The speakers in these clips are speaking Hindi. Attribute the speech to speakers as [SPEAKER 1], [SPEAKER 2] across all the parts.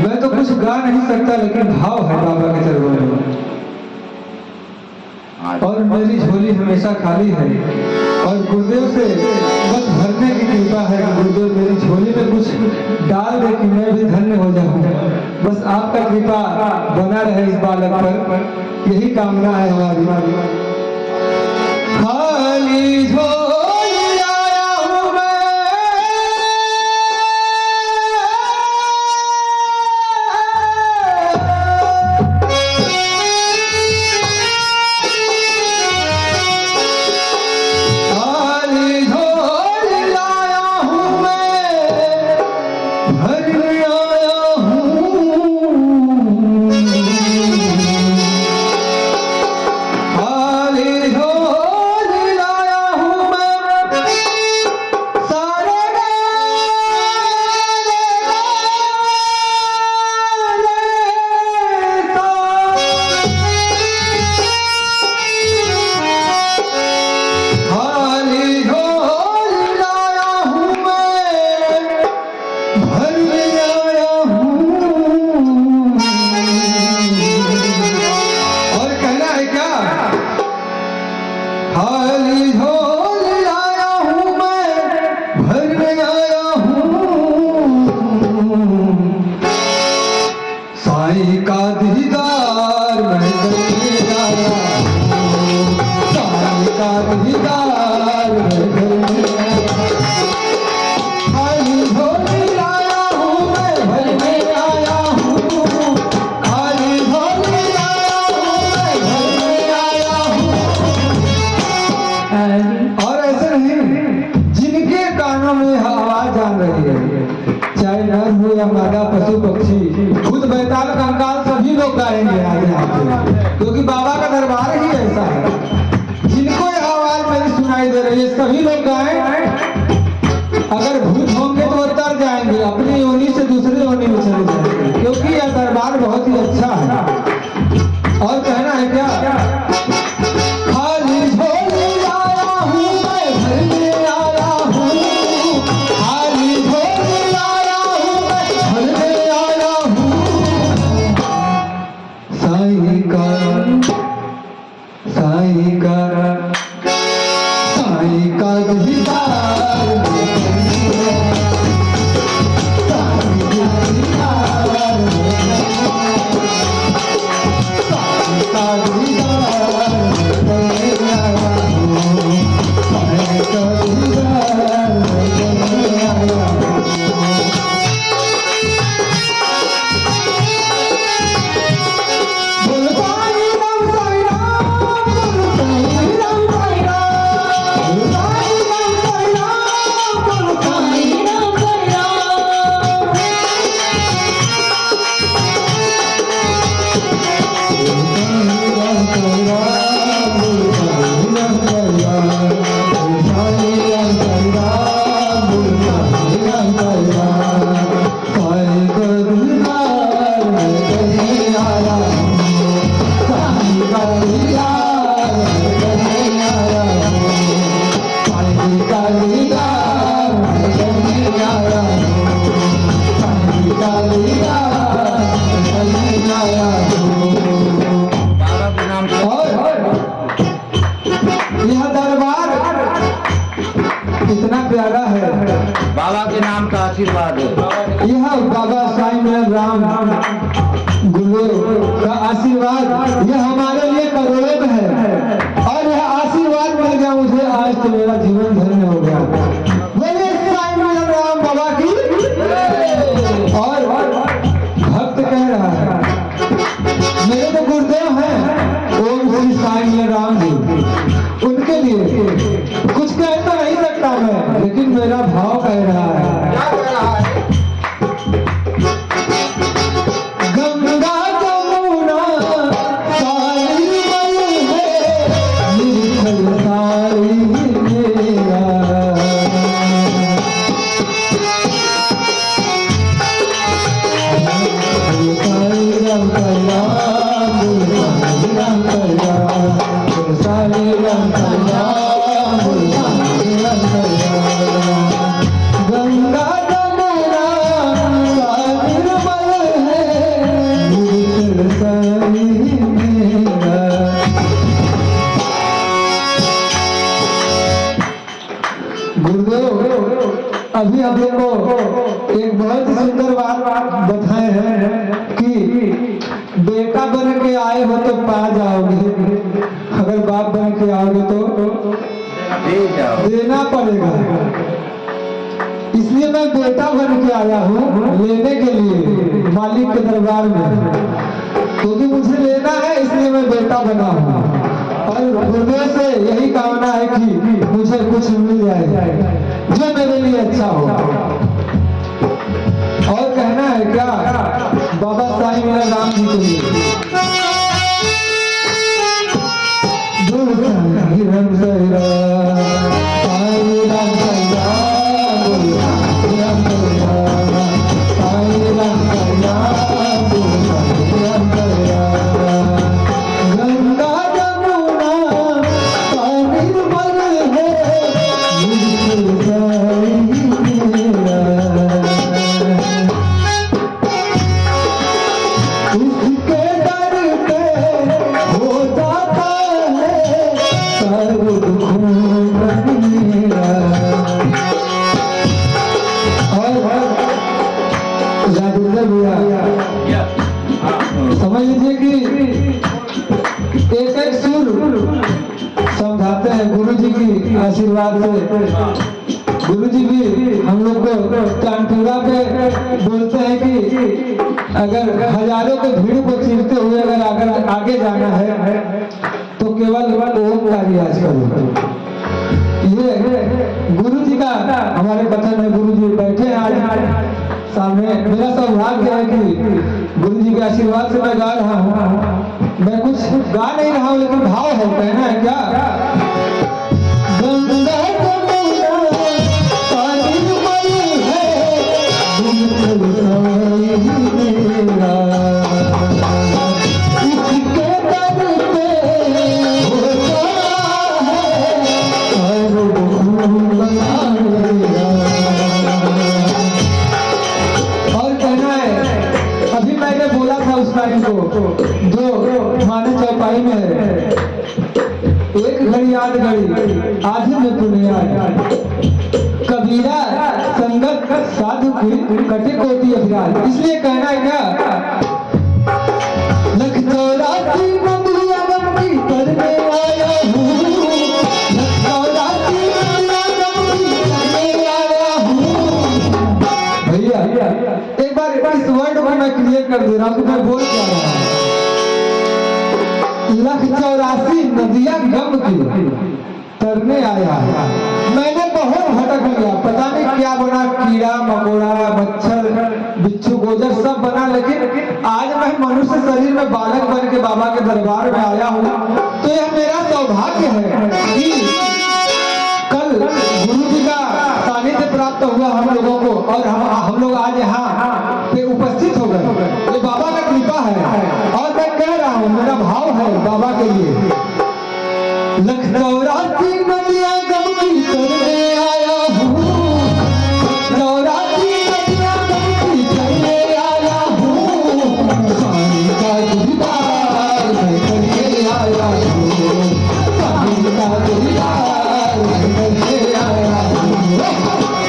[SPEAKER 1] मैं तो कुछ गा नहीं सकता, लेकिन भाव है बाबा के चरणों में। और मेरी झोली हमेशा खाली है, और गुरुदेव से बस भरने की कृपा है। गुरुदेव मेरी झोली में कुछ डाल दे कि मैं भी धन्य हो जाऊं। बस आपका कृपा बना रहे इस बालक पर, यही कामना है हमारी। खाली झोली आया हूं मैं, पशु पक्षी खुद बैताल कंकाल सभी लोग गाएंगे आगे आगे, क्योंकि बाबा का दरबार ही ऐसा है। जिनको यह आवाज मेरी सुनाई दे रही है सभी लोग गाएं। अगर भूत होंगे तो वो तर जाएंगे, अपनी योनि से दूसरी योनि में चले जाएंगे, क्योंकि यह दरबार बहुत ही अच्छा है। और कहना है क्या? खाली झोली आया हूं मैं, भरने आया हूं। खाली झोली आया हूं मैं, भरने आया हूं। साईं का दीदार इतना प्यारा है।
[SPEAKER 2] बाबा के नाम का आशीर्वाद है।
[SPEAKER 1] यह बाबा साईं राम गुरु का आशीर्वाद यह हमारे लिए करोड़ों में है, और यह आशीर्वाद मिल गया मुझे आज तो मेरा जीवन धन्य हो गया। बोले साईं राम बाबा की। और भक्त कह रहा है मेरे तो गुरुदेव हैं ओम श्री साईं राम जी, उनके लिए कुछ कह तो नहीं सकता मैं, लेकिन मेरा भाव कह रहा है।
[SPEAKER 2] क्या कह रहा है?
[SPEAKER 1] गंगा जमुना सारी मई है, निर्मल सारी मेरा। सारी राम कला, राम कला, सारी राम कला, गंगा जमुना निर्मल है, सुंदर बात बताए हैं कि बेटा बन के आए हो तो पा जाओगे, अगर बाप बन के आओगे तो
[SPEAKER 2] दे जाओ।
[SPEAKER 1] देना पड़ेगा। इसलिए मैं बेटा बन के आया हूँ लेने के लिए मालिक के दरबार में, क्योंकि मुझे लेना है, इसलिए मैं बेटा बना हूँ। और हृदय से यही कामना है कि मुझे कुछ मिल जाए जो मेरे लिए अच्छा हो। और कहना है क्या बाबा साईं मीरा राम जी के लिए? समझ लीजिए कि एक एक सुर समझाते हैं गुरु जी की आशीर्वाद से। गुरु जी भी हम लोग को कानपुरा पे बोलते हैं कि अगर हजारों के भीड़ को चीरते हुए अगर आगे जाना है तो केवल ओम का रियाज करो। ये गुरु जी का हमारे कथन है। गुरु जी बैठे हैं आज सामने। मेरा सौभाग्य है कि गुरु जी के आशीर्वाद से मैं गा रहा हूँ। मैं कुछ गा नहीं रहा हूँ, लेकिन भाव है, कहना है क्या? जो माने चौपाई में है, एक घड़ी याद घड़ी आधी में पुनियाद, कबीरा संगत साधु की कटे कोटि अभिराज। इसलिए कहना है क्या? लख चौरासी नदियां गंगी करने आया हूँ, लख चौरासी नदियां गंगी करने आया हूँ। भैया एक बार इस वर्ड को मैं क्लियर कर दे रहा हूँ, मैं बोल क्या रहा हूँ। लख चौरासी नदियां गम की तरने आया। मैंने बहुत भटक लिया, पता नहीं क्या बना, कीड़ा मकोड़ा मच्छर बिच्छू गोजर सब बना, लेकिन आज मैं मनुष्य शरीर में बालक बन के बाबा के दरबार में आया हूँ। तो यह मेरा सौभाग्य है कि कल गुरु जी का सानिध्य प्राप्त हुआ हम लोगों को, और हम लोग आज यहाँ पे उपस्थित हो गए। ये बाबा का कृपा है। और मैं कह रहा हूँ, मेरा भाव है बाबा के लिए। लख चौरासी नदियां गम की करने आया हूँ, चौरासी नदियां गम की करने आया हूँ, साईं का दीदार मैं करके आया हूँ, साईं का दीदार मैं करके आया हूँ,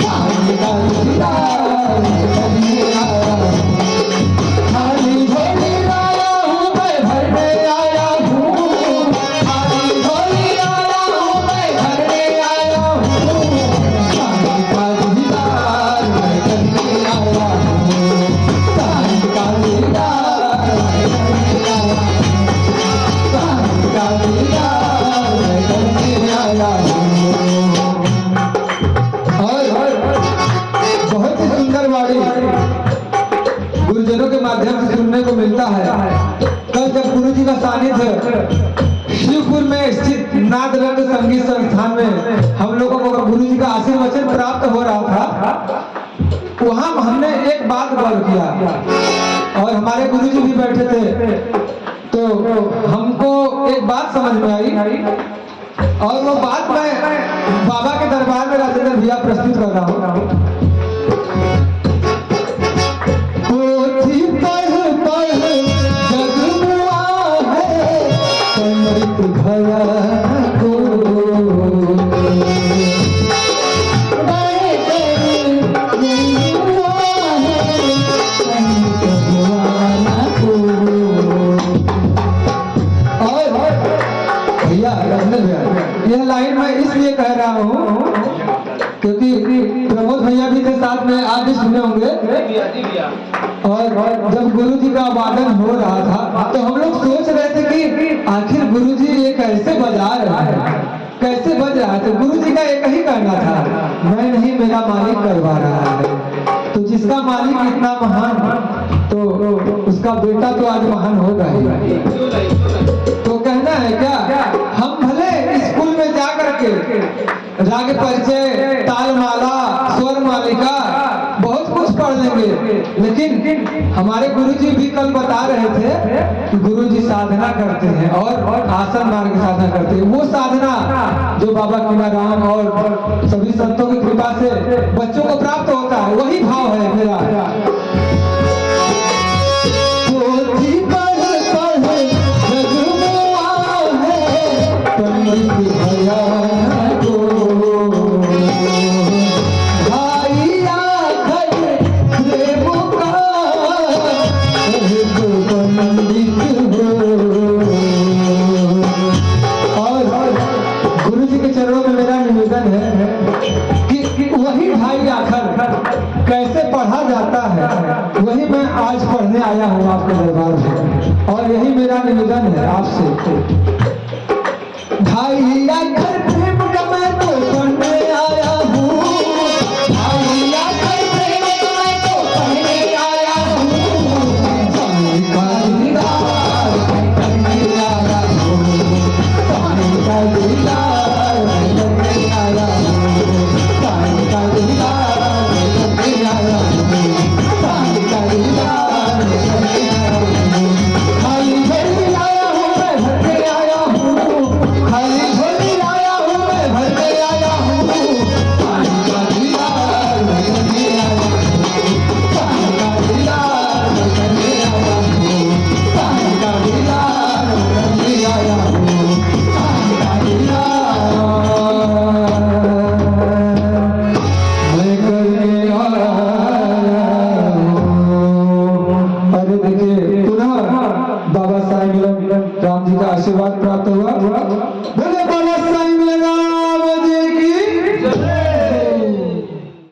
[SPEAKER 1] साईं का दीदार मैं करके आया हूँ। खाली झोली लाया हूँ मैं भरने आया हूँ, खाली झोली लाया हूँ मैं भरने आया हूँ, साईं का दीदार मैं करके आया हूँ, साईं का दीदार मैं करके आया हूँ, साईं का दीदार मैं करके आया हूँ। और बहुत ही सुंदर वाणी गुरुजनों के माध्यम से सुनने को मिलता है। कल जब गुरु जी का सानिध्य शिवपुर में स्थित नादरंग संगीत संस्थान में हम लोगों को गुरु जी का आशीर्वचन प्राप्त हो रहा था, वहां हमने एक बात गौर किया, और हमारे गुरु जी भी बैठे थे, तो हमको एक बात समझ में आई, और वो बात मैं बाबा के दरबार में राजेंद्र भैया प्रस्तुत कर रहा हूँ। पोथी पढ़ पढ़ जगमुआ है, अमृत भया को जगमुआ है, और जब गुरु जी का वादन हो रहा था तो हम लोग सोच रहे थे कि आखिर गुरु जी ये कैसे बजा रहा है, कैसे बज रहा है। तो गुरु जी का एक ही कहना था, मैं नहीं मेरा मालिक करवा रहा है। तो जिसका मालिक इतना महान तो उसका बेटा तो आज महान होगा ही। तो कहना है क्या, हम भले स्कूल में जा करके राग परिचय, तालमाला, स्वर मालिका बहुत कुछ पढ़ लेंगे, लेकिन हमारे गुरुजी भी कल बता रहे थे कि गुरुजी साधना करते हैं और आसन मार्ग साधना करते हैं। वो साधना जो बाबा कीनाराम और सभी संतों की कृपा से बच्चों को प्राप्त होता है, वही भाव है मेरा। पोथी पढ़ पढ़ जगमुआ है, पंडित भया को भाई आखर प्रेम का एक पंडित हो। और गुरु जी के चरणों में मेरा निवेदन है कि वही भाई आखर कैसे पढ़ा जाता है, वही मैं आज पढ़ने आया हूँ आपके दरबार में। और यही मेरा निवेदन है आपसे, भाई आखर